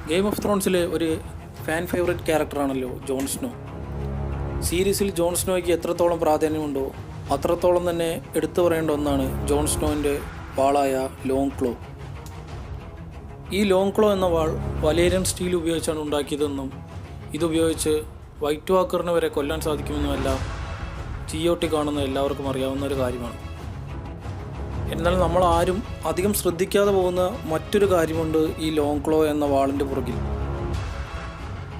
Game of ത്രോൺസിലെ ഒരു fan favourite ക്യാരക്ടറാണല്ലോ John snow. സീരീസിൽ John സ്നോയ്ക്ക് എത്രത്തോളം പ്രാധാന്യമുണ്ടോ അത്രത്തോളം തന്നെ എടുത്തു പറയേണ്ട ഒന്നാണ് ജോൺ സ്നോവിൻ്റെ വാളായ ലോങ് ക്ലോ. ഈ ലോങ് ക്ലോ എന്ന വാൾ വലേരിയൻ സ്റ്റീൽ ഉപയോഗിച്ചാണ് ഉണ്ടാക്കിയതെന്നും ഇതുപയോഗിച്ച് വൈറ്റ് വാക്കറിനെ വരെ കൊല്ലാൻ സാധിക്കുമെന്നുമെല്ലാം GOT കാണുന്ന എല്ലാവർക്കും അറിയാവുന്ന ഒരു കാര്യമാണ്. എന്നാൽ നമ്മൾ ആരും അധികം ശ്രദ്ധിക്കാതെ പോകുന്ന മറ്റൊരു കാര്യമുണ്ട് ഈ ലോങ് ക്ലോ എന്ന വാളിൻ്റെ പുറകിൽ.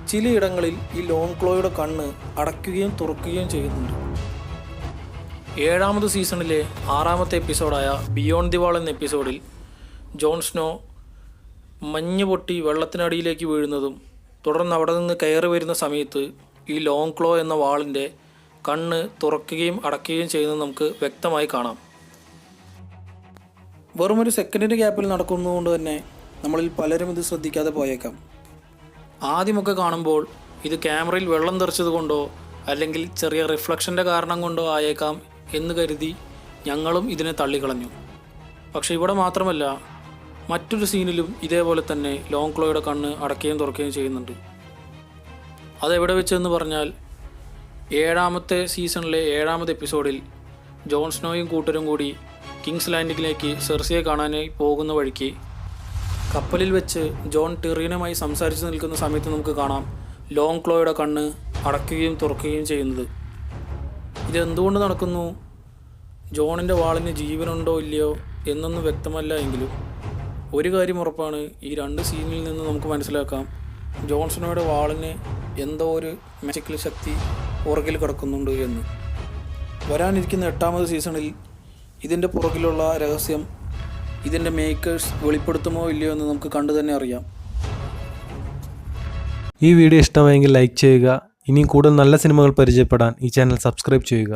ചിലയിടങ്ങളിൽ ഈ ലോങ് ക്ലോയുടെ കണ്ണ് അടയ്ക്കുകയും തുറക്കുകയും ചെയ്യുന്നുണ്ട്. 7ാമത് സീസണിലെ 6ാമത്തെ എപ്പിസോഡായ ബിയോണ്ട് ദി വാൾ എന്ന എപ്പിസോഡിൽ ജോൺ സ്നോ മഞ്ഞ് പൊട്ടി വെള്ളത്തിനടിയിലേക്ക് വീഴുന്നതും തുടർന്ന് അവിടെ നിന്ന് കയറി വരുന്ന സമയത്ത് ഈ ലോങ് ക്ലോ എന്ന വാളിൻ്റെ കണ്ണ് തുറക്കുകയും അടയ്ക്കുകയും ചെയ്യുന്നത് നമുക്ക് വ്യക്തമായി കാണാം. വെറുമൊരു സെക്കൻഡിൻ്റെ ഗ്യാപ്പിൽ നടക്കുന്നതുകൊണ്ട് തന്നെ നമ്മളിൽ പലരും ഇത് ശ്രദ്ധിക്കാതെ പോയേക്കാം. ആദ്യമൊക്കെ കാണുമ്പോൾ ഇത് ക്യാമറയിൽ വെള്ളം തെറിച്ചത് കൊണ്ടോ അല്ലെങ്കിൽ ചെറിയ റിഫ്ലക്ഷൻ്റെ കാരണം കൊണ്ടോ ആയേക്കാം എന്ന് കരുതി ഞങ്ങളും ഇതിനെ തള്ളിക്കളഞ്ഞു. പക്ഷേ ഇവിടെ മാത്രമല്ല, മറ്റൊരു സീനിലും ഇതേപോലെ തന്നെ ലോങ് ക്ലോയുടെ കണ്ണ് അടയ്ക്കുകയും തുറക്കുകയും ചെയ്യുന്നുണ്ട്. അതെവിടെ വെച്ചെന്ന് പറഞ്ഞാൽ 7ാമത്തെ സീസണിലെ 7ാമത് എപ്പിസോഡിൽ ജോൺ സ്നോയും കൂട്ടരും കൂടി കിങ്സ് ലാൻഡിങ്ങിലേക്ക് സെർസിയെ കാണാനായി പോകുന്ന വഴിക്ക് കപ്പലിൽ വെച്ച് ജോൺ ടിറിയനുമായി സംസാരിച്ച് നിൽക്കുന്ന സമയത്ത് നമുക്ക് കാണാം ലോങ് ക്ലോയുടെ കണ്ണ് അടയ്ക്കുകയും തുറക്കുകയും ചെയ്യുന്നത്. ഇതെന്തുകൊണ്ട് നടക്കുന്നു, ജോണിൻ്റെ വാളിന് ജീവനുണ്ടോ ഇല്ലയോ എന്നൊന്നും വ്യക്തമല്ല എങ്കിലും ഒരു കാര്യം ഉറപ്പാണ്, ഈ 2 സീനിൽ നിന്ന് നമുക്ക് മനസ്സിലാക്കാം ജോൺ സ്നോയുടെ വാളിന് എന്തോ ഒരു മാജിക്കൽ ശക്തി പുറകിൽ കിടക്കുന്നുണ്ട് എന്ന്. വരാനിരിക്കുന്ന 8ാമത് സീസണിൽ ഇതിൻ്റെ പുറകിലുള്ള രഹസ്യം ഇതിൻ്റെ മേക്കേഴ്സ് വെളിപ്പെടുത്തുമോ ഇല്ലയോ എന്ന് നമുക്ക് കണ്ടു തന്നെ അറിയാം. ഈ വീഡിയോ ഇഷ്ടമായെങ്കിൽ ലൈക്ക് ചെയ്യുക. ഇനിയും കൂടുതൽ നല്ല സിനിമകൾ പരിചയപ്പെടാൻ ഈ ചാനൽ സബ്സ്ക്രൈബ് ചെയ്യുക.